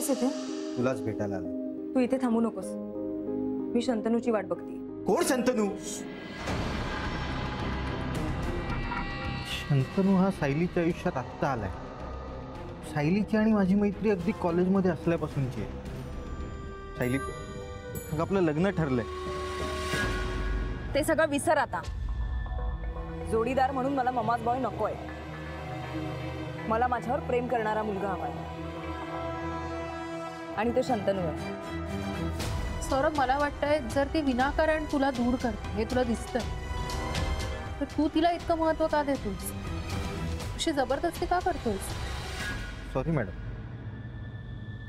आलास इथे? तुलाच भेटायला आलो. तू इथे थांबू नकोस. मी शंतनूची वाट बघते. कोण शंतनू? शंतनू हा सायलीच्या आयुष्यात आत्ता आलाय. सायलीची आणि माझी मैत्री अगदी कॉलेजमध्ये असल्यापासूनची आहे. सायली, मग आपलं लग्न ठरलंय. ते सगळं विसर आता. जोडीदार म्हणून मला ममाज बॉय नकोय. मला माझ्यावर प्रेम करणारा मुलगा हवाय आणि तो शंतनू आहे. सौरभ, मला वाटतंय जर ती विनाकारण तुला दूर करते हे तुला दिसतंय, तर तू तिला इतकं महत्व का देतोस? अशी जबरदस्ती का करतोस? सॉरी मॅडम,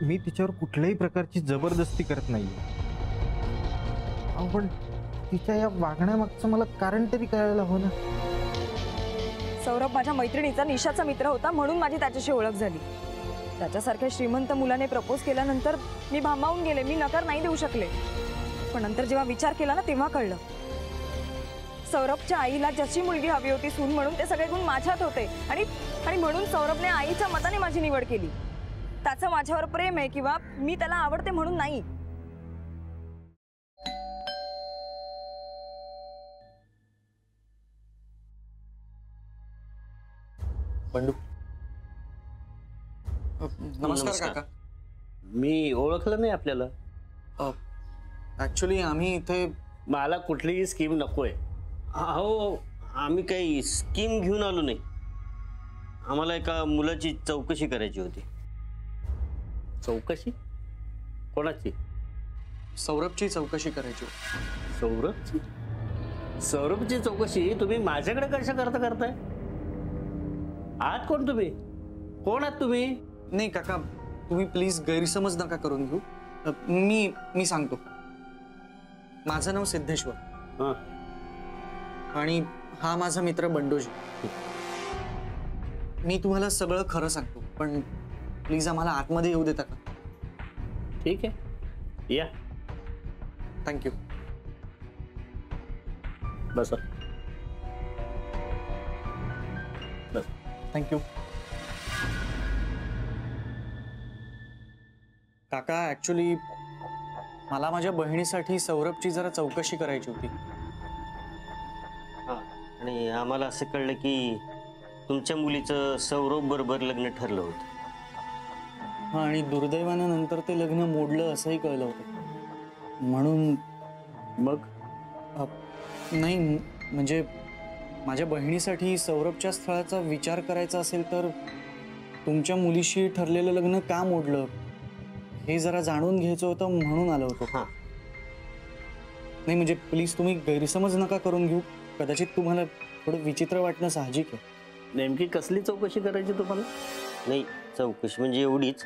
मी तिच्यावर कुठल्याही प्रकारची जबरदस्ती करत नाही. पण तिच्या या वागण्यामागचं मला कारण तरी कळायला हवं ना. सौरभ माझ्या मैत्रिणीचा निशाचा मित्र होता म्हणून माझी त्याच्याशी ओळख झाली. त्याच्यासारख्या श्रीमंत मुलाने प्रपोज केल्यानंतर मी भांबावून गेले. मी नकार नाही देऊ शकले. पण नंतर जेव्हा विचार केला ना तेव्हा कळलं, सौरभच्या आईला जशी मुलगी हवी होती सून म्हणून ते सगळे गुण माझ्यात होते. आणि म्हणून सौरभने आईच्या मताने माझी निवड केली. त्याचं माझ्यावर प्रेम आहे किंवा मी त्याला आवडते म्हणून नाही. बंडू, नमस्कार काका. मी ओळखलं नाही आपल्याला. ऍक्च्युली आम्ही इथे, मला कुठलीही स्कीम नकोय. अहो, आम्ही काही स्कीम घेऊन आलो नाही. आम्हाला एका मुलाची चौकशी करायची होती. चौकशी कोणाची? सौरभची चौकशी करायची होती. सौरभची? सौरभची चौकशी तुम्ही माझ्याकडे कशा करताय? आहात कोण तुम्ही? कोण आहात तुम्ही? नाही काका, तुम्ही प्लीज गैरसमज नका करून घेऊ. मी सांगतो. माझं नाव सिद्धेश्वर आणि हा माझा मित्र बंडोजी. मी तुम्हाला सगळं खरं सांगतो, पण प्लीज आम्हाला आतमध्ये येऊ देता का? ठीक आहे, या. थँक्यू. बस बस. थँक्यू. काका, ऍक्च्युली मला माझ्या बहिणीसाठी सौरभची जरा चौकशी करायची होती. आणि आम्हाला असं कळलं की तुमच्या मुलीचं सौरभ बरोबर लग्न ठरलं होतं. हां, आणि दुर्दैवानं नंतर ते लग्न मोडलं असंही कळलं होतं. म्हणून मग नाही, म्हणजे माझ्या बहिणीसाठी सौरभच्या स्थळाचा विचार करायचा असेल तर तुमच्या मुलीशी ठरलेलं लग्न का मोडलं हे जरा जाणून घ्यायचं होतं म्हणून आलो होतो. हां, नाही म्हणजे प्लीज तुम्ही गैरसमज नका करून घेऊ. कदाचित तुम्हाला थोडं विचित्र वाटणं साहजिक आहे. नेमकी कसली चौकशी करायची तुम्हाला? नाही, चौकशी म्हणजे एवढीच,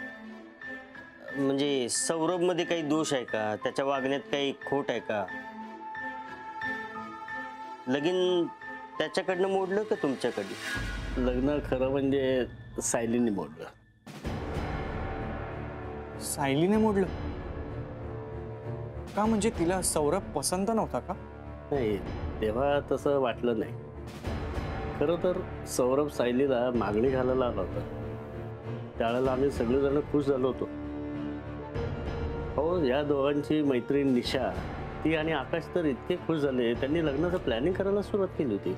म्हणजे सौरभमध्ये काही दोष आहे का? त्याच्या वागण्यात काही खोट आहे का? लगीन त्याच्याकडनं मोडलं का तुमच्याकडनं? लग्न खरं म्हणजे सायलीने मोडलं. सायलीने मोडलं का? म्हणजे तिला सौरभ पसंत नव्हता का? नाही, तेव्हा तसं वाटलं नाही. खरं तर सौरभ सायलीला मागणी घालायला आला होता. त्यावेळेला आम्ही सगळेजण खुश झालो होतो. हो, या दोघांची मैत्रीण निशा, ती आणि आकाश तर इतके खुश झाले, त्यांनी लग्नाचं प्लॅनिंग करायला सुरुवात केली होती.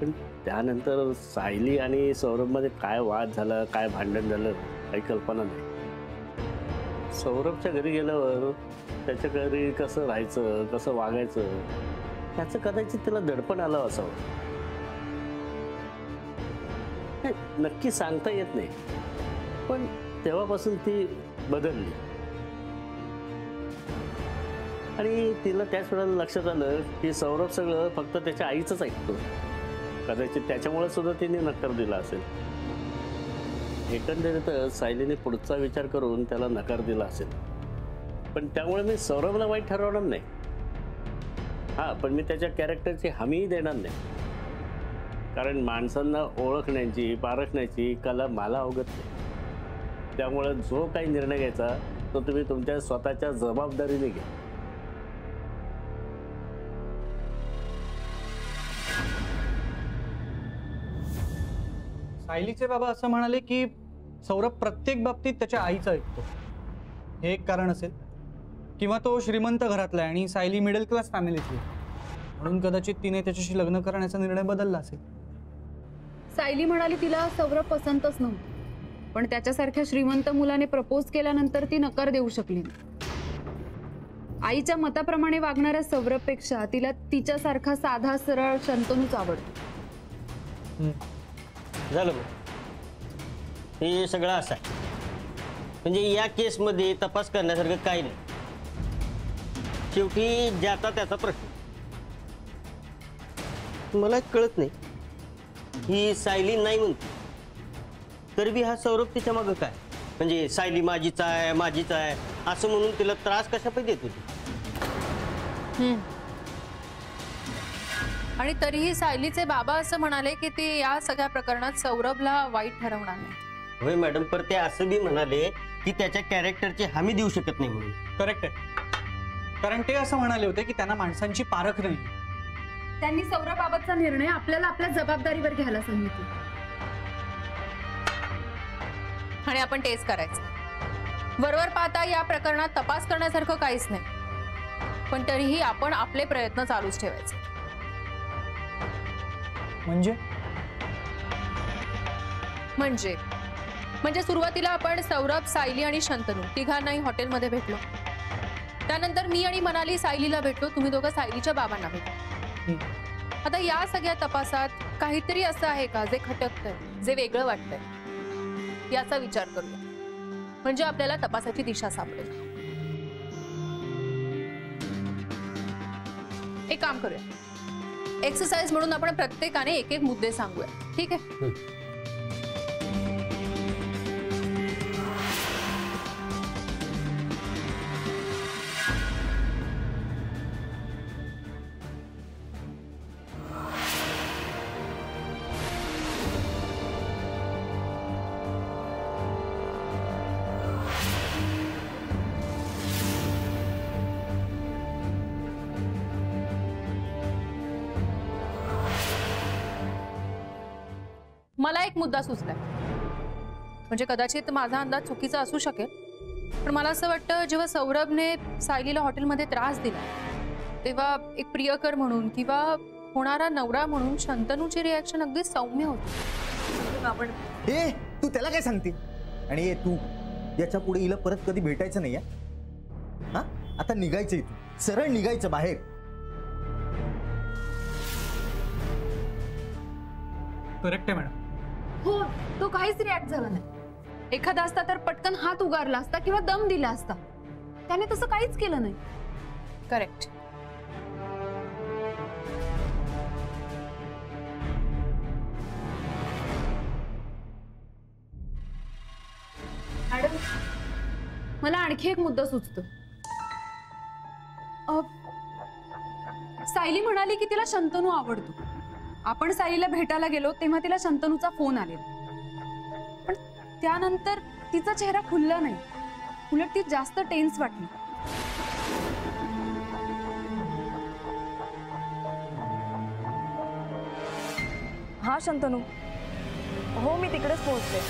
पण त्यानंतर सायली आणि सौरभमध्ये काय वाद झाला, काय भांडण झालं, काही कल्पना नाही. सौरभच्या घरी गेल्यावर त्याच्या घरी कसं राहायचं, कसं वागायचं, त्याचं कदाचित तिला दडपण आलं असावं. नक्की सांगता येत नाही, पण तेव्हापासून ती बदलली. आणि तिला त्याच वेळेला लक्षात आलं की सौरभ सगळं फक्त त्याच्या आईचंच ऐकतो. कदाचित त्याच्यामुळे सुद्धा तिने नकार दिला असेल. एकंदरीतच सायलीने पुढचा विचार करून त्याला नकार दिला असेल. पण त्यामुळे मी सौरभला वाईट ठरवणार नाही. हां, पण मी त्याच्या कॅरेक्टरची हमीही देणार नाही. कारण माणसांना ओळखण्याची, पारखण्याची कला मला अवगत नाही. त्यामुळे जो काही निर्णय घ्यायचा तो तुम्ही तुमच्या स्वतःच्या जबाबदारीने घ्या. सायलीचे बाबा असं म्हणाले की सौरभ प्रत्येक बाबतीत त्याच्या आईचं ऐकतो, हे एक कारण असेल. किंवा तो श्रीमंत घरातला आहे आणि सायली मिडल क्लास फॅमिलीतली, म्हणून कदाचित तिने त्याच्याशी लग्न करण्याचा निर्णय बदलला असेल. सायली म्हणाली तिला सौरभ पसंतच नव्हतं, पण त्याच्यासारख्या श्रीमंत मुलाने प्रपोज केल्यानंतर ती नकार देऊ शकली नाही. आईच्या मताप्रमाणे वागणाऱ्या सौरभपेक्षा तिला तिच्यासारखा साधा सरळ शंतनूच आवडतो. झालं बघ, हे सगळं असं आहे. म्हणजे या केसमध्ये तपास करण्यासारखं काही नाही. शेवटी ज्याचा त्याचा प्रश्न. मला कळत नाही, ही सायली नाही म्हणते तरी बी हा सौरभ तिच्या मागं काय, म्हणजे सायली माझीच आहे माझीच आहे असं म्हणून तिला त्रास कशा पाहिजे देत होती. आणि तरीही सायलीचे बाबा असं म्हणाले की ते या सगळ्या प्रकरणात सौरभला वाईट ठरवणार नाही. होय मॅडम, पर ते असं बी म्हणाले की त्याच्या कॅरेक्टरची हमी देऊ शकत नाही म्हणून. करेक्ट आहे, कारण ते असं म्हणाले होते की त्यांना माणसांची पारख नाही. त्यांनी सौरभबाबतचा निर्णय आपल्याला आपल्या जबाबदारीवर घ्यायला सांगितलं आणि आपण तेच करायचं. वरवर पाहता या प्रकरणात तपास करण्यासारखं काहीच नाही, पण तरीही आपण आपले प्रयत्न चालूच ठेवायचे. म्हणजे सुरुवातीला आपण सौरभ, सायली आणि शंतनू तिघांनाही हॉटेलमध्ये भेटलो. त्यानंतर मी आणि मनाली सायलीला भेटलो, तुम्ही दोघं सायलीच्या बाबांना भेटलो. आता या सगळ्या तपासात काहीतरी असं आहे का जे खटकतंय, जे वेगळं वाटतंय, याचा विचार करूया. म्हणजे आपल्याला तपासाची दिशा सापडेल. एक काम करूया, एक्सरसाइज म्हणून आपण प्रत्येकाने एक एक मुद्दे सांगूया, ठीक आहे? मला एक मुद्दा सुचलाय, म्हणजे कदाचित माझा अंदाज चुकीचा असू शकेल, पण मला असं वाटतं जेव्हा सौरभने सायलीला हॉटेलमध्ये त्रास दिला तेव्हा एक प्रियकर म्हणून किंवा होणारा नवरा म्हणून शंतनूची रिॲक्शन अगदी सौम्य होती. आपण ए तू त्याला काय सांगते? आणि तू याच्या पुढे हिला परत कधी भेटायचं नाही. हा आता निघायचं इथून, सरळ निघायचं बाहेर. करेक्ट आहे मॅडम. हो, तो काहीच रिॲक्ट झाला नाही. एखादा असता तर पटकन हात उगारला असता किंवा दम दिला असता. त्याने तसं काहीच केलं नाही. करेक्ट. मॅडम, मला आणखी एक मुद्दा सुचतो. सायली म्हणाली की तिला शंतनू आवडतो. आपण सायलीला भेटायला गेलो तेव्हा तिला शंतनूचा फोन आलेला, पण त्यानंतर तिचा चेहरा खुलला नाही, उलट ती जास्त टेन्स वाटली. हा शंतनू, हो मी तिकडेच पोहोचते.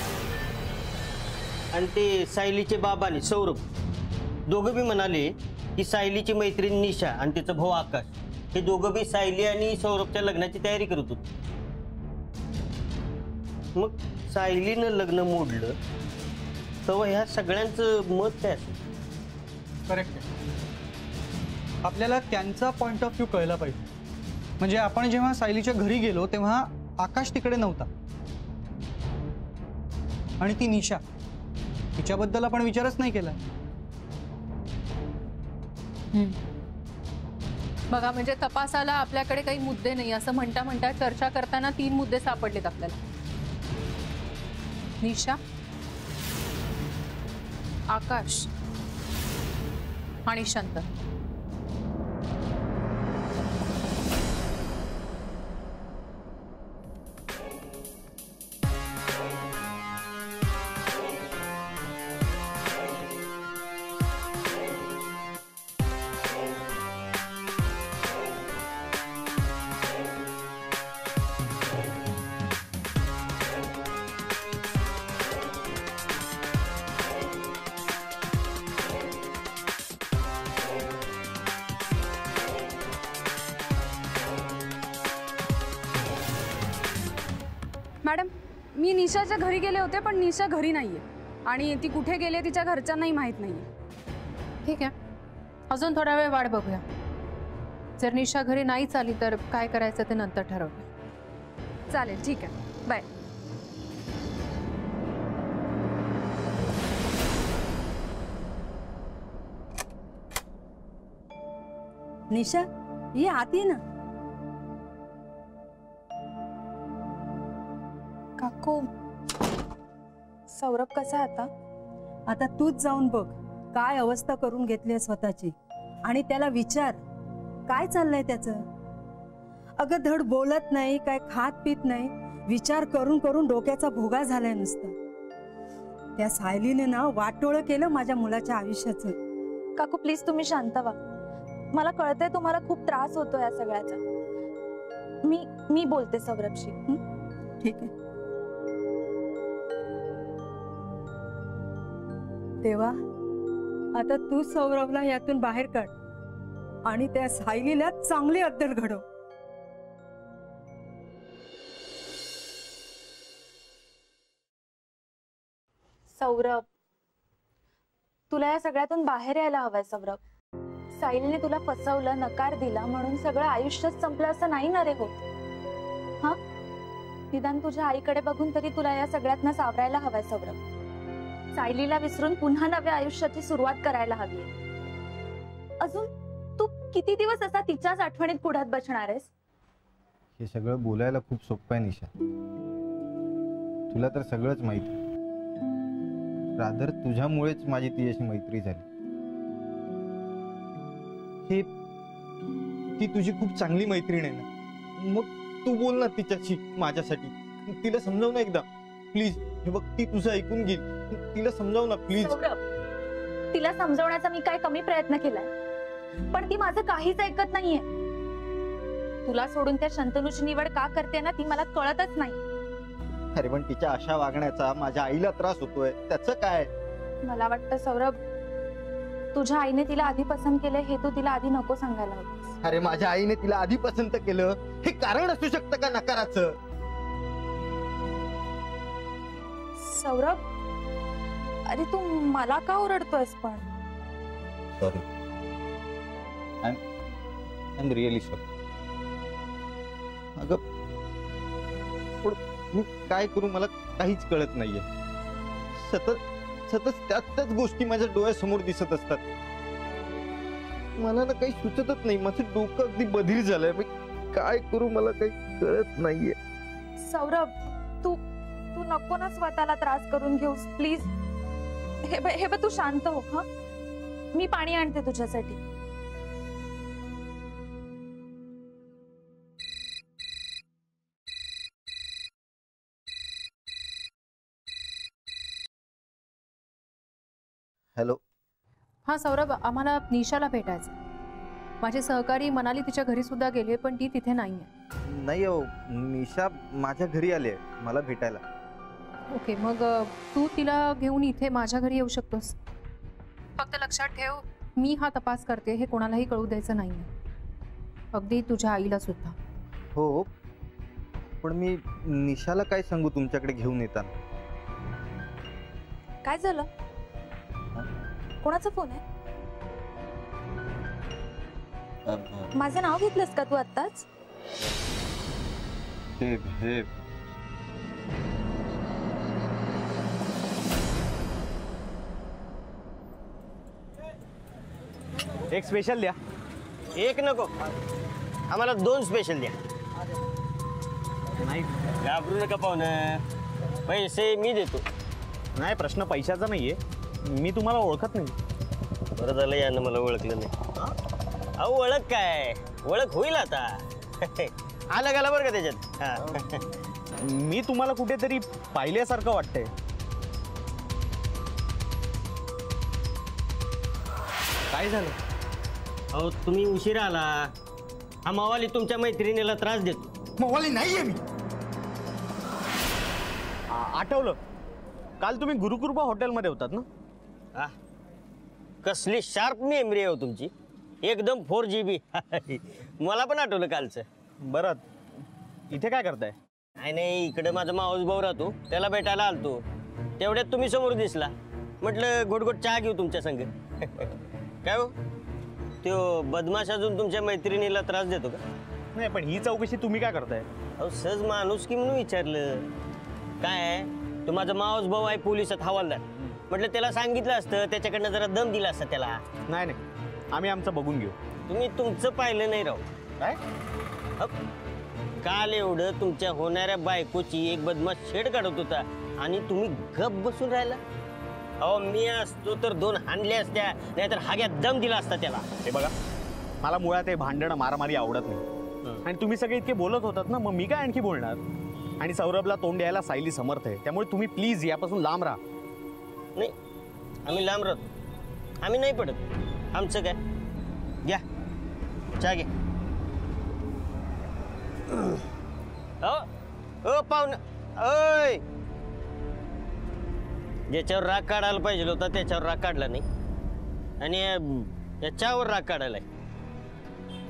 आणि ते सायलीचे बाबा आणि सौरभ दोघं बी म्हणाले की सायलीची मैत्रीण निशा आणि तिचं भाऊ आकाश हे दोघं बी सायली आणि सौरभच्या लग्नाची तयारी करत होते. मग सायलीनं लग्न मोडलं तेव्हा ह्या सगळ्यांचं मत काय असेल? करेक्ट आहे. आपल्याला त्यांचा पॉइंट ऑफ व्ह्यू कळला पाहिजे. म्हणजे आपण जेव्हा सायलीच्या घरी गेलो तेव्हा आकाश तिकडे नव्हता आणि ती निशा, तिच्याबद्दल आपण विचारच नाही केला. बघा, म्हणजे तपासाला आपल्याकडे काही मुद्दे नाही असं म्हणता म्हणता चर्चा करताना 3 मुद्दे सापडलेत आपल्याला. निशा, आकाश आणि शंतनू. मॅडम, मी निशाच्या घरी गेले होते, पण निशा घरी नाहीये आणि ती कुठे गेली तिच्या घरच्यांनाही माहीत नाहीये. ठीक आहे, अजून थोडा वेळ वाट बघूया. जर निशा घरी नाहीच आली तर काय करायचं ते नंतर ठरवूया. चालेल, ठीक आहे, बाय. निशा, ये आती ना. काकू, सौरभ कसा आहे आता? आता तूच जाऊन बघ काय अवस्था करून घेतली स्वतःची आणि त्याला विचार काय चाललंय त्याचं. अगं धड बोलत नाही, काय खात पित नाही, विचार करून करून डोक्याचा भोगा झालाय नुसता. त्या सायलीने ना वाटोळं केलं माझ्या मुलाच्या आयुष्याचं. काकू प्लीज तुम्ही शांत व्हा. मला कळतंय तुम्हाला खूप त्रास होतो या सगळ्याचा. मी बोलते सौरभशी. ठीक आहे. देवा, आता तू सौरभला यातून बाहेर काढ आणि त्या सायलीला चांगली अद्दल घडव. सौरभ, तुला या सगळ्यातून बाहेर यायला हवंय सौरभ. साहिलने तुला फसवलं, नकार दिला म्हणून सगळं आयुष्यच संपलं असं नाही ना रे होत. हा, निदान तुझ्या आईकडे बघून तरी तुला या सगळ्यातनं सावरायला हवंय सौरभ. सायलीला विसरून पुन्हा नव्या आयुष्याची सुरुवात करायला हवी. अजून तू किती दिवस असा तिच्याच आठवणीत पुढत बसणार आहेस? हे सगळं बोलायला खूप सोपं आहे निशा. तुला तर सगळंच माहिती. रादर तुझ्यामुळेच माझी तिच्याशी मैत्री झाली. हे ती तुझी खूप चांगली मैत्रीण आहे ना, मग तू बोल ना तिच्याशी माझ्यासाठी. तिला समजाव ना एकदा प्लीज. हे बघ, ती तुझं ऐकून घेईल. तिला समजाव ना प्लीज. सौरभ, तिला समजवण्याचा मी काय कमी प्रयत्न केलाय, पण ती माझं काहीच ऐकत नाहीये. तुला सोडून त्या शंतनूची निवड का करते ना ती मला कळतच नाही. अरे पण तिच्या अशा वागण्याचा माझ्या आईला त्रास होतोय, त्याचं काय? मला वाटतं सौरभ, तुझ्या आईने तिला आधी पसंत केलंय हे तू तिला आधी नको सांगायला होतीस. अरे माझ्या आईने तिला आधी पसंत केलं हे कारण असू शकतं का नकाराचं? सौरभ, अरे तू मला का ओरडतोयस पण? Sorry, I am really sorry. अगं पण मी काय करू मला काहीच कळत नाहीये. सतत त्याच गोष्टी माझ्या डोळ्यासमोर दिसत असतात. मला ना काही सुचतच नाही. माझं डोकं अगदी बधीर झालंय. मी काय करू मला काही कळत नाहीये. सौरभ, तू नको ना स्वतःला त्रास करून घेऊस प्लीज. हे बघ, तू शांत हो. हा, मी पाणी आणते तुझ्यासाठी. हॅलो. हा सौरभ, आम्हाला निशाला भेटायचं. माझे सहकारी मनाली तिच्या घरी सुद्धा गेली, पण ती तिथे नाहीये. नाही हो, निशा माझ्या घरी आली आहे मला भेटायला. ओके, मग तू तिला घेऊन इथे माझ्या घरी येऊ शकतोस. फक्त लक्षात ठेव, मी हा तपास करते हे कोणालाही कळू द्यायचं नाहीये, अगदी तुझ्या आईला सुद्धा. हो, पण मी निशाला काय सांगू तुमच्याकडे घेऊन येताना? काय झालं? कोणाचा फोन आहे? माझं नाव घेतलंस का तू आत्ताच? हे एक स्पेशल द्या. एक नको, आम्हाला 2 स्पेशल द्या. नाही घाबरू नका पाहुणं, पैसे मी देतो. नाही, प्रश्न पैशाचा नाहीये. मी तुम्हाला ओळखत नाही. बरं झालं यानं मला ओळखलं नाही. अहो ओळख काय, ओळख होईल आता. आलं गाला बरं का त्याच्यात. हा. मी तुम्हाला कुठेतरी पाहिल्यासारखं वाटतंय. काय झालं? अहो तुम्ही उशिरा आला. हा मावाली तुमच्या मैत्रिणीला त्रास देतो. मवाली नाहीये मी. आठवलं, काल तुम्ही गुरुकृपा हॉटेलमध्ये होतात ना? हा, कसली शार्प मेमरी आहे हो तुमची. एकदम 4GB. मला पण आठवलं कालचं. बरं, इथे काय करताय? नाही नाही, इकडे माझा मावस भाऊ राहतो, त्याला भेटायला आलतो. तेवढ्यात तुम्ही समोर दिसला. म्हटलं गोड चहा घेऊ तुमच्या संग. काय हो, तो बदमाश अजून तुमच्या मैत्रिणीला त्रास देतो का? नाही, पण ही चौकशी तुम्ही काय करताय? अहो सहज माणूस की म्हणून विचारलं. काय आहे, तो माझा मावस भाऊ आहे, पोलिसात हवालदार. म्हटलं त्याला सांगितलं असतं, त्याच्याकडनं जरा दम दिला असता त्याला. नाही नाही, आम्ही आमचं बघून घेऊ. तुम्ही तुमचं पाहिलं नाही राव. काय? काल एवढं तुमच्या होणाऱ्या बायकोची एक बदमाश छेड काढत होता आणि तुम्ही गप बसून राहिला. अहो मी असतो तर 2 हाणल्या असत्या, नाहीतर हाग्यात दम दिला असता त्याला. हे बघा, मला मुळात हे भांडणं मारामारी आवडत नाही. आणि तुम्ही सगळे इतके बोलत होतात ना, मग मी काय आणखी बोलणार? आणि सौरभला तोंड द्यायला सायली समर्थ आहे, त्यामुळे तुम्ही प्लीज यापासून लांब राहा. नाही, आम्ही लांब राहतो, आम्ही नाही पडत. आमचं काय, घ्या चहा घ्या. ओ पाहुणं, ओय, ज्याच्यावर राग काढायला पाहिजे होता त्याच्यावर राग काढला नाही, आणि याच्यावर राग काढायलाय.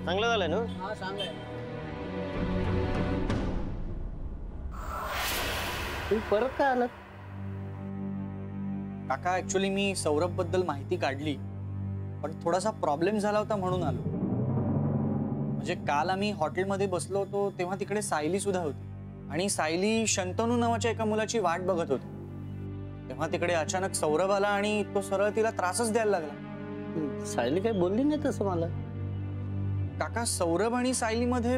चांगलं झालं ना? तुम्ही परत काय आलात? काका ऍक्च्युली मी सौरभ बद्दल माहिती काढली, पण थोडासा प्रॉब्लेम झाला होता म्हणून आलो. म्हणजे काल आम्ही हॉटेलमध्ये बसलो होतो तेव्हा तिकडे सायली सुद्धा होती, आणि सायली शंतनू नावाच्या एका मुलाची वाट बघत होती. तेव्हा तिकडे अचानक सौरभ आला आणि तो सरळ तिला त्रासच द्यायला लागला. सायली काही बोलली नाही तसं मला. काका, सौरभ आणि सायलीमध्ये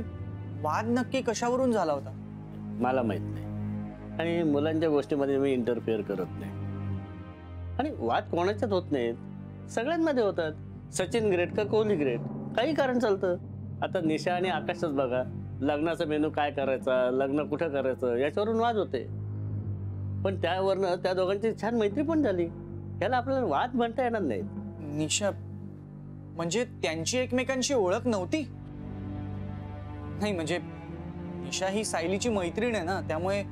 वाद नक्की कशावरून झाला होता? मला माहित नाही, आणि मुलांच्या गोष्टीमध्ये मी इंटरफेअर करत नाही. आणि वाद कोणाच्यात होत नाहीत, सगळ्यांमध्ये होतात. सचिन ग्रेट का कोहली ग्रेट, काही कारण चालतं. आता निशा आणि आकाशच बघा, लग्नाचा मेनू काय करायचा, लग्न कुठं करायचं, याच्यावरून वाद होते. पण त्यावरनं त्या दोघांची छान मैत्री पण झाली. याला आपल्याला वाद म्हणता येणार नाही. निशा म्हणजे त्यांची एकमेकांची ओळख नव्हती? नाही म्हणजे निशा ही सायलीची मैत्रीण आहे ना, त्यामुळे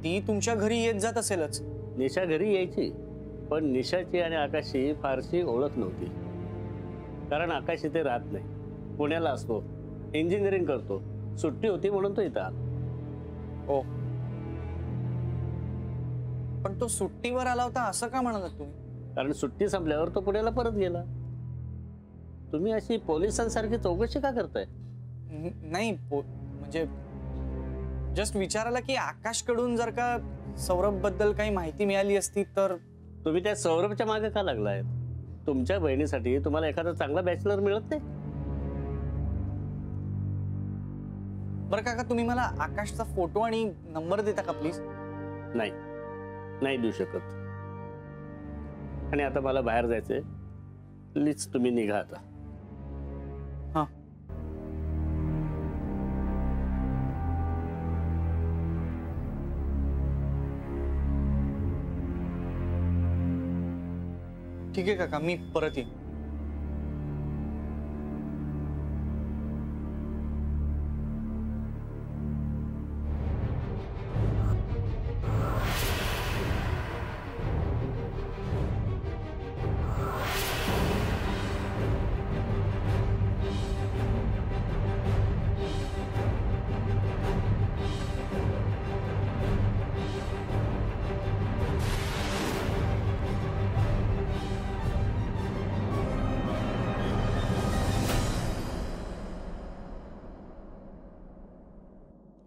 ती तुमच्या घरी येत जात असेलच. निशा घरी यायची, पण निशाची आणि आकाशची फारशी ओळख नव्हती. कारण आकाश इथे राहत नाही, पुण्याला असतो, इंजिनिअरिंग करतो. सुट्टी होती म्हणून तो इथं आला. हो, पण तो सुट्टीवर आला होता असं का म्हणालात तुम्ही? कारण सुट्टी संपल्यावर तो पुण्याला परत गेला. तुम्ही अशी पोलिसांसारखी चौकशी का करताय? नाही म्हणजे जस्ट विचारायला की आकाशकडून जर का सौरभ बद्दल काही माहिती मिळाली असती तर. तुम्ही त्या सौरभच्या मागे का लागलाय? तुमच्या बहिणीसाठी तुम्हाला एखादा चांगला बॅचलर मिळत नाही? बरं काका, तुम्ही मला आकाशचा फोटो आणि नंबर देता का प्लीज? नाही, नाही देऊ शकत. आणि आता मला बाहेर जायचंय, प्लीज तुम्ही निघा आता. हा, ठीक आहे काका, मी परत येईन.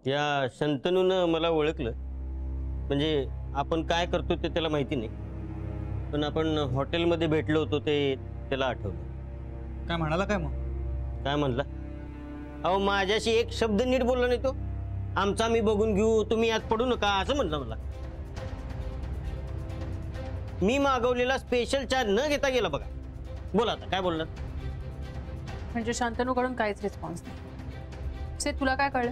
त्या शंतनूनं मला ओळखलं. म्हणजे आपण काय करतो ते त्याला माहिती नाही, पण आपण हॉटेलमध्ये भेटलो होतो ते त्याला आठवलं. काय म्हणाला? काय मग? काय म्हणला? अहो माझ्याशी एक शब्द नीट बोलला नाही तो. आमचा मी बघून घेऊ, तुम्ही यात पडू नका असं म्हटलं मला. मी मागवलेला स्पेशल चहा न घेता गेला बघा. बोला आता काय बोललात? म्हणजे शांतनूकडून काहीच रिस्पॉन्स नाही. से तुला काय कळलं?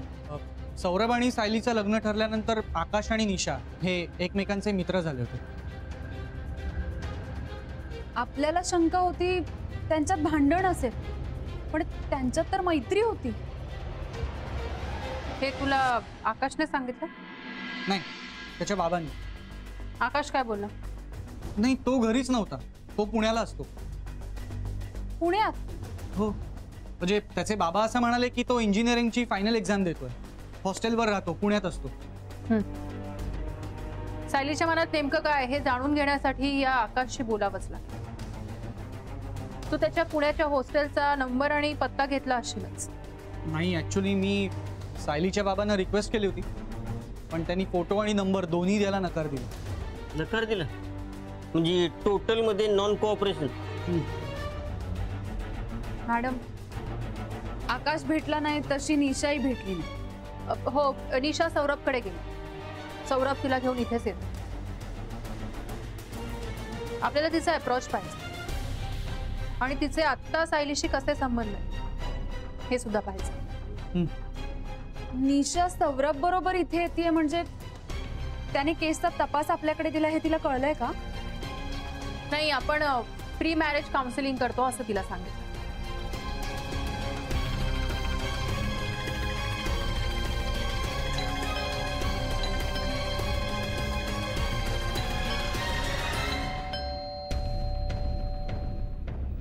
सौरभ आणि सायलीचं लग्न ठरल्यानंतर आकाश आणि निशा हे एकमेकांचे मित्र झाले होते. आपल्याला शंका होती त्यांच्यात भांडण असेल, पण त्यांच्यात तर मैत्री होती. हे तुला आकाशने सांगितलं? नाही, त्याच्या बाबांनी. आकाश काय बोलला? नाही, तो घरीच नव्हता, तो पुण्याला असतो. पुण्यात? हो, म्हणजे त्याचे बाबा असं म्हणाले की तो इंजिनिअरिंगची फायनल एक्झाम देतोय, हॉस्टेलवर राहतो, पुण्यात असतो. सायलीच्या मनात नेमकं काय हे जाणून घेण्यासाठी या आकाशशी बोलावंच लागलं. तू त्याच्या पुण्याच्या हॉस्टेलचा नंबर आणि पत्ता घेतला असशीलच. नाही, ॲक्च्युली मी सायलीच्या बाबांना रिक्वेस्ट केली होती, पण त्यांनी फोटो आणि नंबर दोन्ही द्यायला नकार दिला. नकार दिला म्हणजे टोटल मध्ये नॉन कोऑपरेशन. मॅडम, आकाश भेटला नाही तशी निशाही भेटली नाही. हो, निशा सौरभकडे गेली. सौरभ तिला घेऊन इथेच येतो. आपल्याला तिचा अप्रोच पाहिजे आणि तिचे आत्ता सायलीशी कसे संबंध आहेत हे सुद्धा पाहिजे. निशा सौरभ बरोबर इथे येते म्हणजे त्याने केसचा तपास आपल्याकडे दिला हे तिला कळलंय का? नाही, आपण प्री मॅरेज काउन्सिलिंग करतो असं तिला सांगितलं.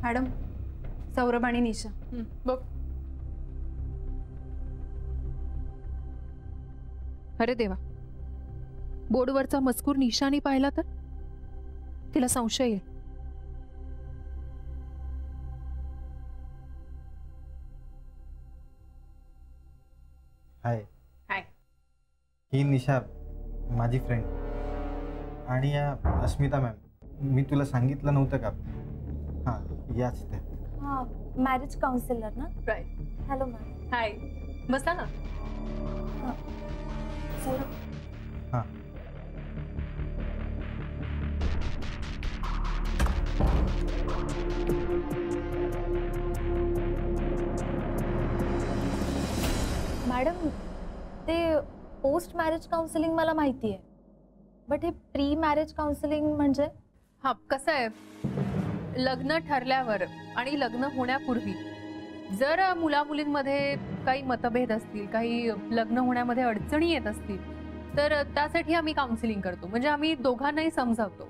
मॅडम, सौरभ आणि निशा. बघ. अरे देवा, बोर्डवरचा मजकूर निशाने पाहिला तर तिला संशय येईल. हाय. हाय. ही निशा माझी फ्रेंड आणि या अस्मिता मॅम. मी तुला सांगितलं नव्हतं का? हां, याच त्या. हां, मॅरेज काउन्सिलर ना? राईट. Hello ma'am. हाय, बसा ना. सौरभ. हां. मॅडम, ते पोस्ट मॅरेज काउन्सिलिंग मला माहिती आहे, बट हे प्री मॅरेज काउन्सिलिंग म्हणजे? हा, कसं आहे, लग्न ठरल्यावर आणि लग्न होण्यापूर्वी जर मुला मुलींमध्ये काही मतभेद असतील, काही लग्न होण्यामध्ये अडचणी येत असतील, तर त्यासाठी आम्ही काउन्सिलिंग करतो. म्हणजे आम्ही दोघांनाही समजावतो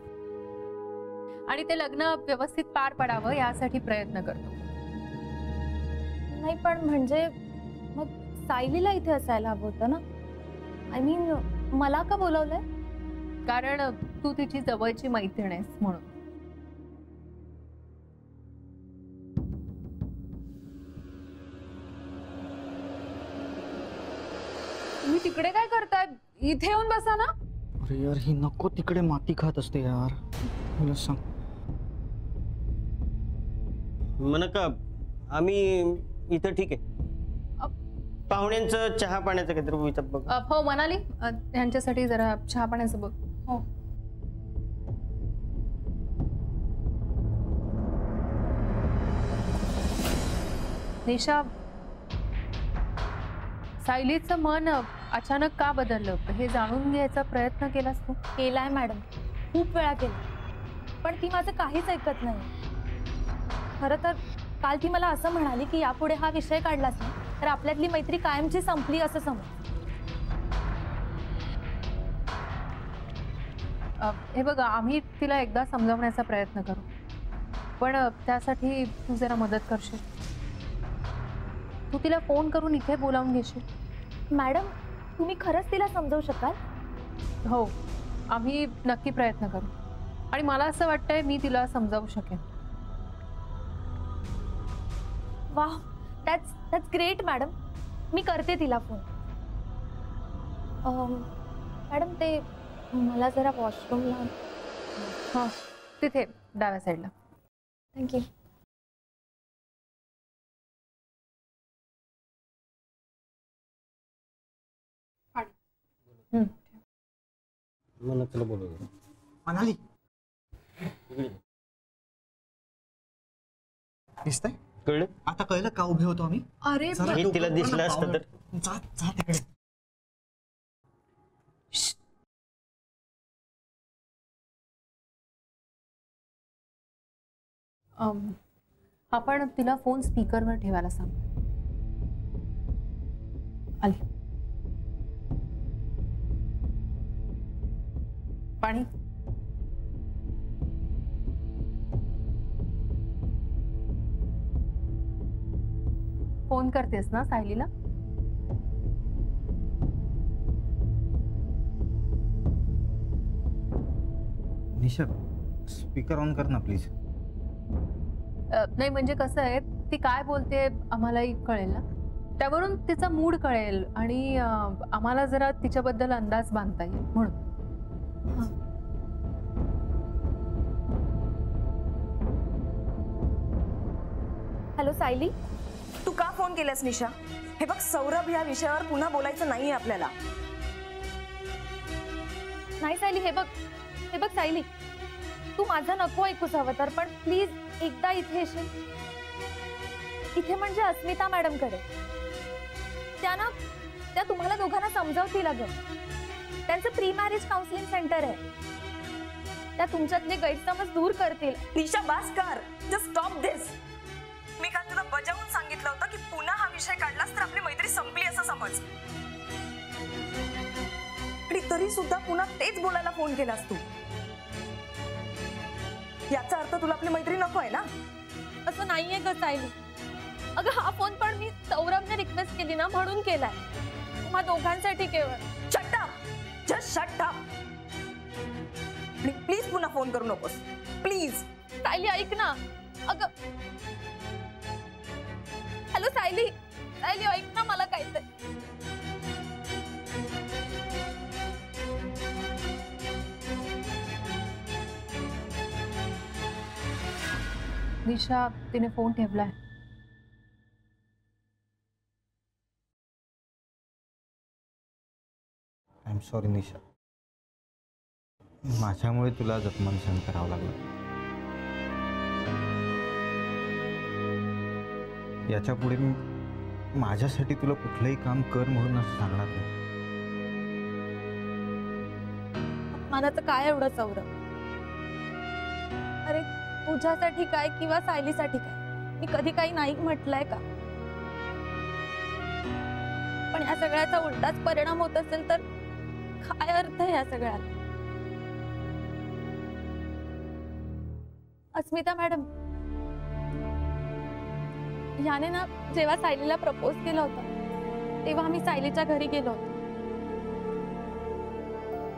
आणि ते लग्न व्यवस्थित पार पडावं यासाठी प्रयत्न करतो. नाही, पण म्हणजे मग सायलीला इथे असायला हवं होतं ना? आय मीन, मला का बोलवलंय? कारण तू तिची जवळची मैत्रीण आहेस म्हणून. तुम्ही तिकडे काय करताय? इथे येऊन बसा ना. अरे यार, ही नको तिकडे माती खात असते यार. मला सांग. म्हणा का आम्ही इथं ठीक आहे. पाहुण्यांचं चहा पाण्याचं काहीतरी विचार बघ. हो मनाली, यांच्यासाठी जरा चहा पाण्याचं बघ. हो. निशा, सायलीचं मन अचानक का बदललं हे जाणून घ्यायचा प्रयत्न केलास तू? केलाय मॅडम, खूप वेळा केला, पण ती माझं काहीच ऐकत नाही. खरं तर काल ती मला असं म्हणाली की यापुढे हा विषय काढलास ना तर आपल्यातली मैत्री कायमची संपली असं समज. हे बघा, आम्ही तिला एकदा समजावण्याचा प्रयत्न करू, पण त्यासाठी तू जरा मदत करशील? तू तिला फोन करून इथे बोलावून घेशील? मॅडम, तुम्ही खरंच तिला समजावू शकाल? हो, आम्ही नक्की प्रयत्न करू आणि मला असं वाटतंय मी तिला समजावू शकेन. वाह, दॅट्स ग्रेट मॅडम. मी करते तिला फोन. मॅडम, ते मला जरा वॉशरूमला. हां, तिथे डाव्या साईडला. थँक्यू. मला तुला बोलवलं. मनाली, दिसतंय? कळलं? आता कळलं का उभे होतो आम्ही? अरे जरा हे तिला डोकं दिसलं वर असतं तर. जा जा तिकडे. आपण तिला फोन स्पीकरवर ठेवायला सांग. आली. पाणी. फोन करतेस ना सायलीला? निशा स्पीकर ऑन कर ना प्लीज. नाही म्हणजे कसं आहे, ती काय बोलते आम्हालाही कळेल ना, त्यावरून तिचा मूड कळेल आणि आम्हाला जरा तिच्याबद्दल अंदाज बांधता येईल म्हणून. हॅलो सायली, तू का फोन केलास निशा? हे बघ, सौरभ या विषयावर पुन्हा बोलायचं नाहीये आपल्याला. नाही सायली, हे बघ सायली, तू माझं नको ऐकूस हवं तर, पण प्लीज एकदा इथे येशील. इथे म्हणजे अस्मिता मॅडमकडे. त्या तुम्हाला दोघांना समजावतील अगं. त्यांचं प्री मॅरेज काउन्सिलिंग सेंटर आहे. त्या तुमच्यातले गैरसमज दूर करतील. निशा बास कर, जस्ट स्टॉप दिस. मी काल तुला बजावून सांगितलं होतं की पुन्हा हा विषय काढलास तर आपली मैत्री संपली असं समज. आणि तरी सुद्धा पुन्हा तेच बोलायला फोन केलास तू. याचा अर्थ तुला आपली मैत्री नको आहे ना? असं नाहीये ग सायली. अगं हा फोन पण मी सौरभने रिक्वेस्ट केली ना म्हणून केलाय. तुम्हा दोघांसाठी केवळ. Shut up, just shut up. आणि प्लीज पुन्हा फोन करू नकोस प्लीज. सायली ऐक ना. अगं हॅलो सायली ऐक ना, मला काय ते. निशा, तिने फोन ठेवलाय. आय एम सॉरी निशा, माझ्यामुळे तुला अपमान सहन करावं लागलं. याच्या पुढे मी माझ्यासाठी तुला कुठलंही काम कर म्हणून असं सांगणार नाही. मनाचं काय एवढं सौरभ? अरे तुझ्यासाठी काय किंवा सायलीसाठी काय, मी कधी काही नाही म्हटलंय का? पण या सगळ्याचा उलटाच परिणाम होत असेल तर काय अर्थ आहे या सगळ्याला? अस्मिता मॅडम, याने ना जेव्हा सायलीला प्रपोज केलं होतं तेव्हा आम्ही सायलीच्या घरी गेलो होतो.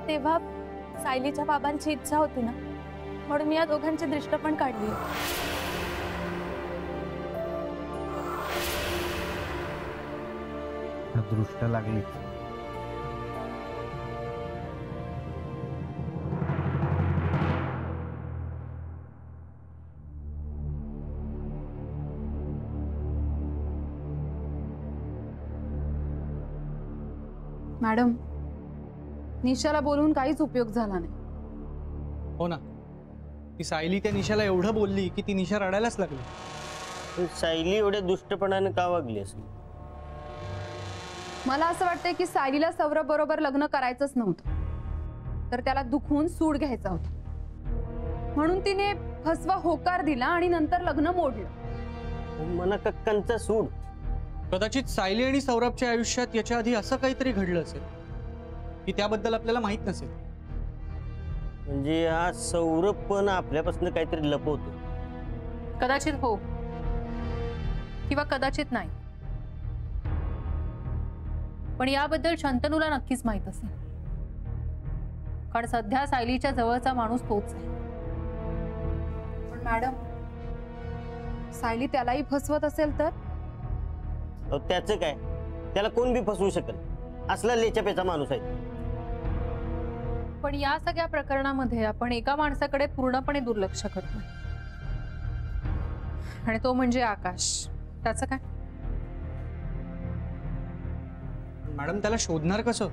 तेव्हा सायलीच्या बाबांची इच्छा होती ना, म्हणून मी या दोघांची दृष्ट पण काढली. दृष्ट लागली. मॅडम, निशाला बोलून काहीच उपयोग झाला नाही. हो ना, ती सायली त्या निशाला एवढं बोलली की ती निशा रडायलाच लागली. पण सायली एवढ्या दुष्टपणाने का वागली असेल? मला असं वाटतंय की सायलीला सौरभ बरोबर लग्न करायचंच नव्हतं, तर त्याला दुखवून सूड घ्यायचा होता. म्हणून तिने फसवा होकार दिला आणि नंतर लग्न मोडलं. मना कक्कांचा सूड. कदाचित सायली आणि सौरभच्या आयुष्यात याच्या आधी असं काहीतरी घडलं असेल की त्याबद्दल आपल्याला माहित नसेल. म्हणजे हा सौरभ पण आपल्यापासून काहीतरी लपवतो. कदाचित हो किंवा कदाचित नाही, पण याबद्दल शंतनूला नक्कीच माहित असेल, कारण सध्या सायलीच्या जवळचा माणूस तोच आहे. पण मॅडम, सायली त्यालाही फसवत असेल तर? त्याचं काय, त्याला कोण बी फसवू शकेल. असला लेचापेचा माणूस आहे. पण या सगळ्या प्रकरणामध्ये आपण एका माणसाकडे पूर्णपणे दुर्लक्ष करतो, आणि तो म्हणजे आकाश. त्याचं काय? मॅडम, त्याला शोधणार कसं?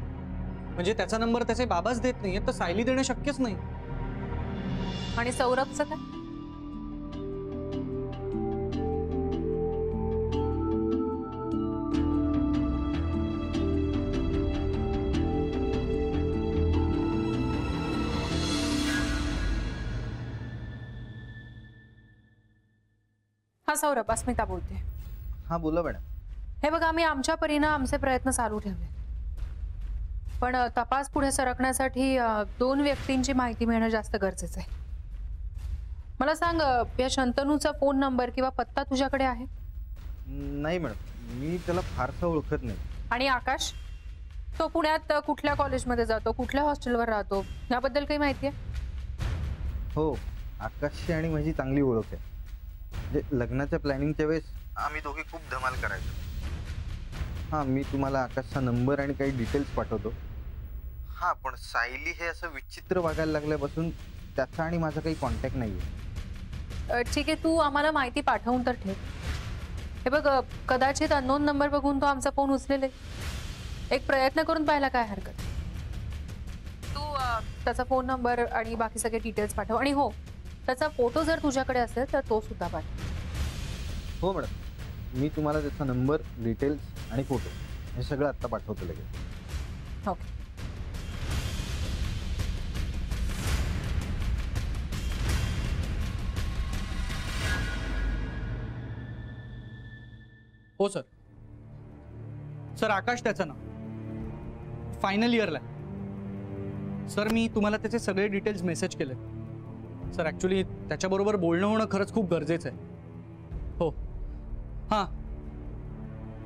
म्हणजे त्याचा नंबर त्याचे बाबाच देत नाहीये, तर सायली देणं शक्यच नाही. आणि सौरभचं काय? हा सौरभ, अस्मिता बोलते. हा बोला मॅडम. हे बघा, आम्ही आमच्या परीनं आमचे प्रयत्न चालू ठेवले, पण तपास पुढे सरकण्यासाठी दोन व्यक्तींची माहिती मिळणं जास्त गरजेचं आहे. मला सांग, या शंतनूचा फोन नंबर किंवा पत्ता तुझ्याकडे आहे? नाही मॅडम, मी त्याला फारसं ओळखत नाही. आणि आकाश, तो पुण्यात कुठल्या कॉलेजमध्ये जातो, कुठल्या हॉस्टेलवर राहतो, याबद्दल काही माहिती आहे? हो, आकाशची आणि माझी चांगली ओळख आहे. म्हणजे लग्नाच्या प्लॅनिंगच्या वेळेस आम्ही दोघे खूप धमाल करायचो. हां, मी तुम्हाला आकाशचा नंबर आणि काही डिटेल्स पाठवतो. हां, पण सायली हे असं विचित्र वागायला लागल्यापासून त्याचा आणि माझा काही कॉन्टॅक्ट नाही आहे. ठीक आहे, तू आम्हाला माहिती पाठवून तर ठेव. हे बघ, कदाचित अननोन नंबर बघून तो आमचा फोन उचलेले. एक प्रयत्न करून पाहायला काय हरकत. तू त्याचा फोन नंबर आणि बाकी सगळे डिटेल्स पाठव. आणि हो, त्याचा फोटो जर तुझ्याकडे असेल तर तो सुद्धा पाठव. हो मॅडम, मी तुम्हाला त्याचा नंबर, डिटेल्स आणि फोटो हे सगळं आत्ता पाठवतो लगेच. ओके. हो सर. सर, आकाश त्याचं नाव. फायनल इयरला. सर, मी तुम्हाला त्याचे सगळे डिटेल्स मेसेज केले. सर, ॲक्च्युली त्याच्याबरोबर बोलणं होणं खरंच खूप गरजेचं आहे. हो. हां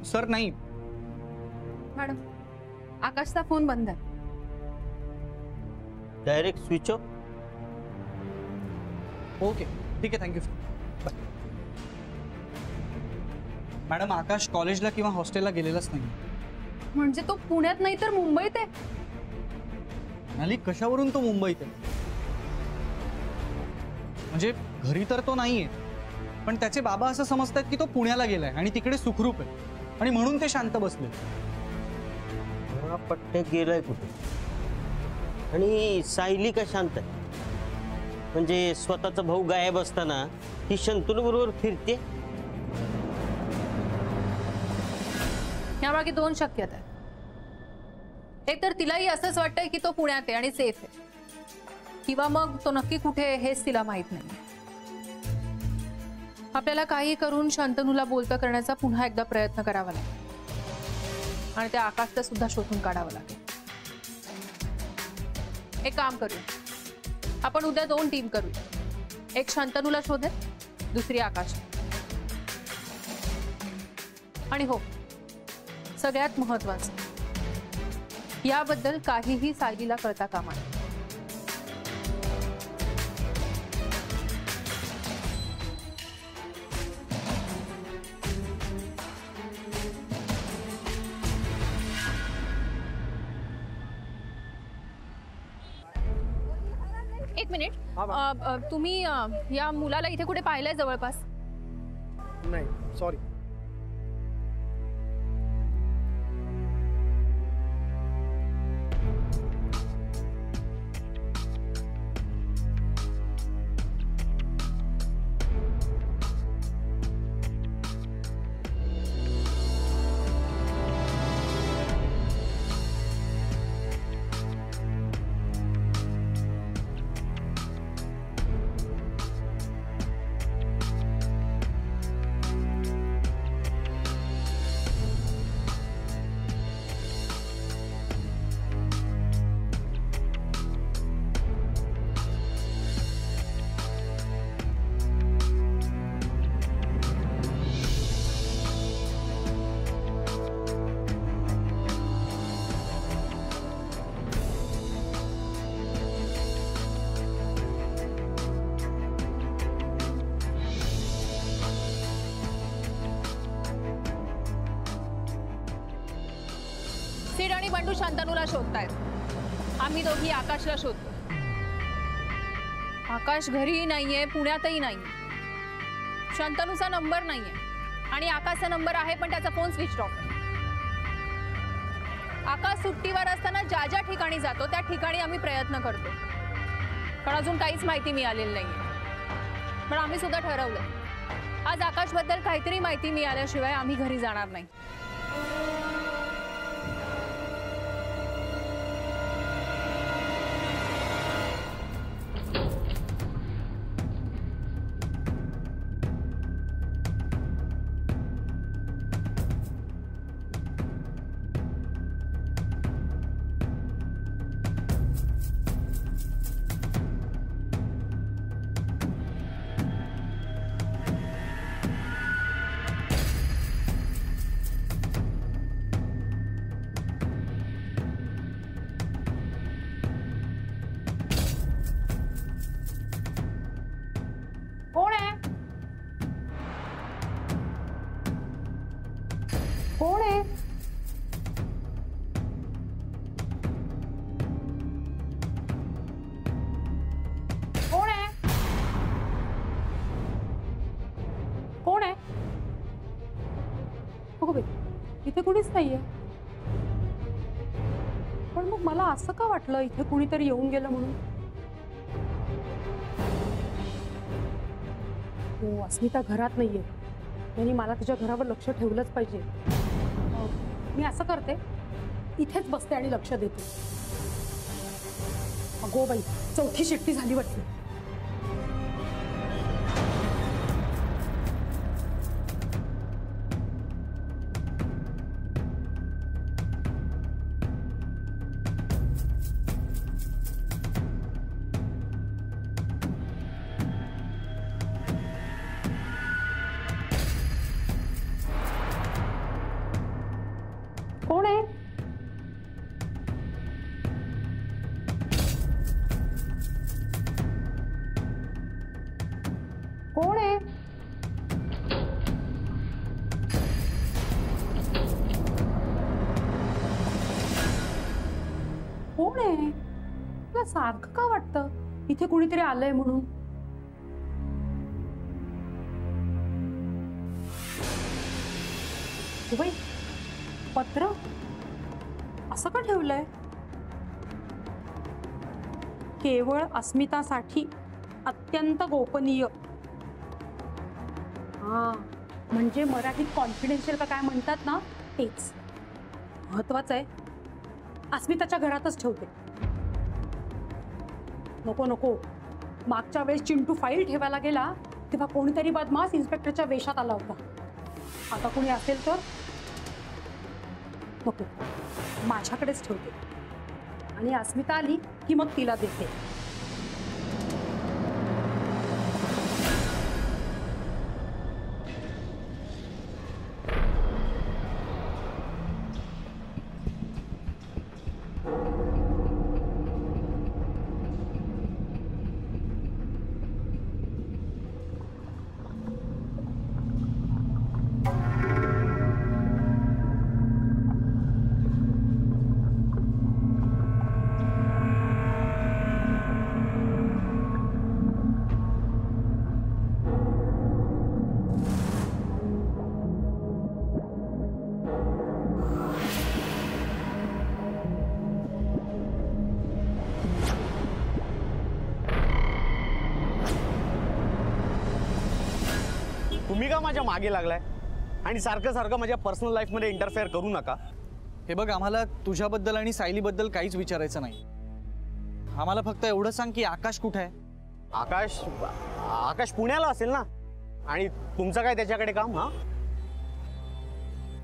सर. नाही मॅडम, आकाशचा फोन बंद आहे. Direct switch off. ओके, ठीक आहे. Thank you sir. बाय. मॅडम, आकाश कॉलेजला किंवा हॉस्टेलला गेलेलाच नाही. म्हणजे तो पुण्यात नाही तर मुंबईत आहे. म्हणाली, कशावरून तो मुंबईत आहे? म्हणजे घरी तर तो नाहीये, पण त्याचे बाबा असं समजतात की तो पुण्याला गेलाय आणि तिकडे सुखरूप आहे आणि म्हणून ते शांत बसले. पट्ट्या गेलाय कुठे? आणि सायली का शांत आहे? म्हणजे स्वतःचा भाऊ गायब असताना ही शंतनू बरोबर फिरते. यामागे दोन शक्यता आहेत. एक तर तिलाही असंच वाटतंय की तो पुण्यात आहे आणि सेफ आहे, किंवा मग तो नक्की कुठे आहे हेच तिला माहित नाही. आपल्याला काही करून शंतनूला बोलतं करण्याचा पुन्हा एकदा प्रयत्न करावा लागेल आणि त्या आकाशला सुद्धा शोधून काढावं लागेल. एक काम करूया, आपण उद्या 2 टीम करूया. एक शंतनूला शोधेल, दुसरी आकाश. आणि हो, सगळ्यात महत्वाचं, याबद्दल काहीही सायलीला कळता कामा नये. एक मिनिट, तुम्ही या मुलाला इथे कुठे पाहिलंय जवळपास? नाही, सॉरी. सिड आणि बंडू शंतनूला शोधतायत. आम्ही दोघी आकाशला शोधतो. आकाश घरीही नाहीये, पुण्यातही नाहीये. शंतनूचा नंबर नाहीये आणि आकाशचा नंबर आहे, पण त्याचा फोन स्विच ऑफ आहे. आकाश सुट्टीवर असताना ज्या ज्या ठिकाणी जातो त्या ठिकाणी आम्ही प्रयत्न करतो, पण अजून काहीच माहिती मिळालेली नाहीये. पण आम्ही सुद्धा ठरवलं, आज आकाशबद्दल काहीतरी माहिती मिळाल्याशिवाय आम्ही घरी जाणार नाही. कोण आहे? कोण आहे? कोण आहे? हो बाई, इथे कुणीच नाहीये. पण मग मला असं का वाटलं इथे कुणीतरी येऊन गेलं म्हणून? हो, अस्मिता घरात नाहीये. त्यांनी मला तिच्या घरावर लक्ष ठेवलंच पाहिजे. मी असं करते, इथेच बसते आणि लक्ष देते. अगो बाई, चौथी शिट्टी झाली वाटते. कोण आहे? कोण आहे? कोण आहे? तुला सारखं का वाटतं इथे कुणीतरी आलंय म्हणून? हो बाई, पत्र असं का ठेवलंय? केवळ अस्मितासाठी अत्यंत गोपनीय. हा, म्हणजे मराठीत कॉन्फिडेन्शियल का काय म्हणतात ना, तेच महत्वाचं आहे. अस्मिताच्या घरातच ठेवते. नको नको, मागच्या वेळेस चिंटू फाईल ठेवायला गेला तेव्हा कोणीतरी बदमाश इन्स्पेक्टरच्या वेशात आला होता. आता कोणी असेल तर नको, माझ्याकडेच ठेवते. आणि अस्मिता आली की मग तिला देते. तुम्ही का माझ्या मागे लागलाय आणि सारखं सारखं माझ्या पर्सनल लाईफमध्ये इंटरफेअर करू नका. हे बघ, आम्हाला तुझ्याबद्दल आणि सायलीबद्दल काहीच विचारायचं नाही. आम्हाला फक्त एवढं सांग की आकाश कुठे आहे? आकाश पुण्याला असेल ना. आणि तुमचं काय त्याच्याकडे काम? हा,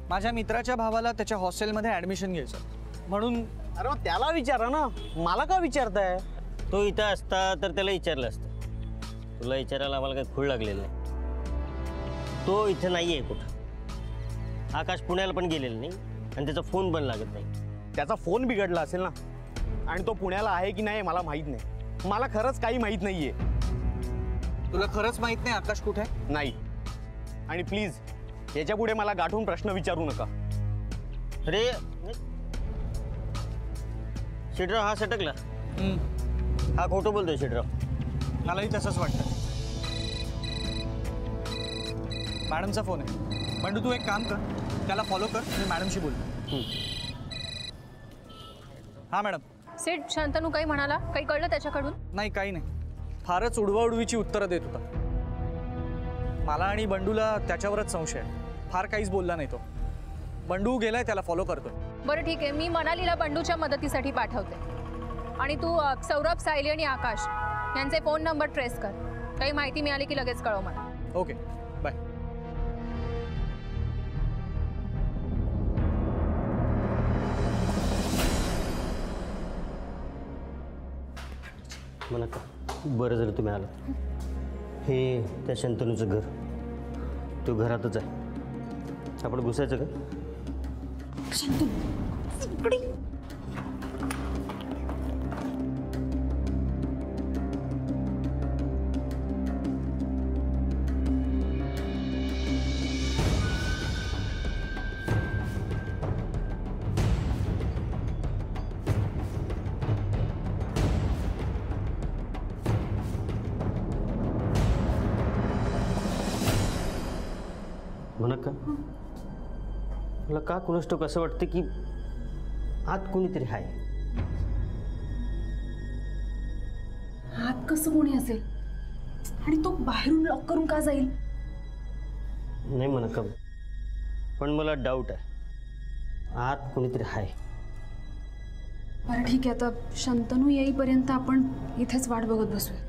माझ्या मित्राच्या भावाला त्याच्या हॉस्टेलमध्ये ऍडमिशन घ्यायचं म्हणून. अरे मग त्याला विचारा ना, मला का विचारताय? तो इथं असता तर त्याला विचारलं असतं. तुला विचारायला आम्हाला काही खूळ लागलेलं नाही. तो इथं नाही आहे कुठं. आकाश पुण्याला पण गेलेला नाही आणि त्याचा फोन पण लागत नाही. त्याचा फोन बिघडला असेल ना. आणि तो पुण्याला आहे की नाही मला माहीत नाही. मला खरंच काही माहीत नाहीये. तुला खरंच माहित नाही आकाश कुठे आहे? नाही. आणि प्लीज याच्या पुढे मला गाठून प्रश्न विचारू नका. अरे शिडराव हा सटकला. हा खोटं बोलतोय शिडराव. मलाही तसंच वाटतं. मॅडमचा फोन आहे. बंडू, तू एक काम कर, त्याला फॉलो कर. मी मॅडमशी बोलतो. हा मॅडम. सेठ, शांतनू काही म्हणाला? काही कळलं त्याच्याकडून? नाही, काही नाही. फारच उडवाउडवीची उत्तरं देत होता. मला आणि बंडूला त्याच्यावरच संशय आहे. फार काहीच बोलला नाही तो. बंडू गेलाय, त्याला फॉलो करतोय. बरं ठीक आहे, मी मनालीला बंडूच्या मदतीसाठी पाठवते. आणि तू सौरभ, सायली आणि आकाश यांचे फोन नंबर ट्रेस कर. काही माहिती मिळाली की लगेच कळव मला. Okay, bye. म्हणा का बरं झालं तुम्ही आलात. हे त्या शंतनूचं घर, तो घरातच आहे. आपण घुसायचं का? मोनाका, मला का कुणास ठाऊक असं वाटतं की आत कोणीतरी आहे. आत कसं कोणी असेल आणि तो बाहेरून लॉक करून का जाईल? नाही मोनाका, पण मला डाऊट आहे आत कोणीतरी आहे. बरं ठीक आहे, आता शंतनू येईपर्यंत आपण इथेच वाट बघत बसूया.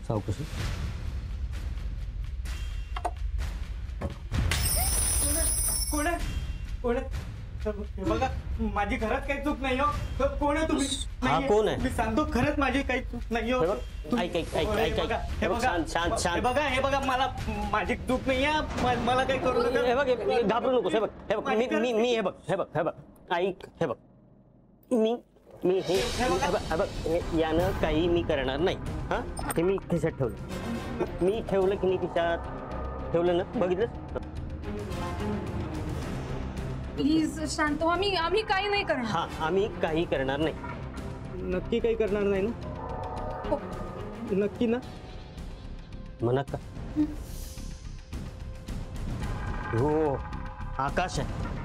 सावकाश. कोण आहे? कोण आहे? हे बघा, माझी खरंच काही चूक नाही हो. कोण आहे तुम्ही? हा, नाहीये. कोण आहे? मी सांगतो, खरंच माझी काही चूक नाही हो. हे बघ, ऐक ऐक ऐक ऐक ऐक. हे बघ, शांत शांत हे शांत. बघा, हे बघा, मला माझी चूक नाही आहे. मला काही करू नका. हे बघ, घाबरू नकोस. हे बघ, हे बघ, मी हे बघ, हे बघ, हे बघ, ऐक, हे बघ, मी मी हे हे बघ, यानं काही मी करणार नाही. हा, हे मी खिशात ठेवलं. मी ठेवलं की नाही खिशात ठेवलं ना, बघितलं? प्लीज शांत व्हा, आम्ही काही नाही करणार. हा, आम्ही काही करणार नाही. नक्की काही करणार नाही ना? नक्की ना? म्हणत का? हो, आकाश आहे.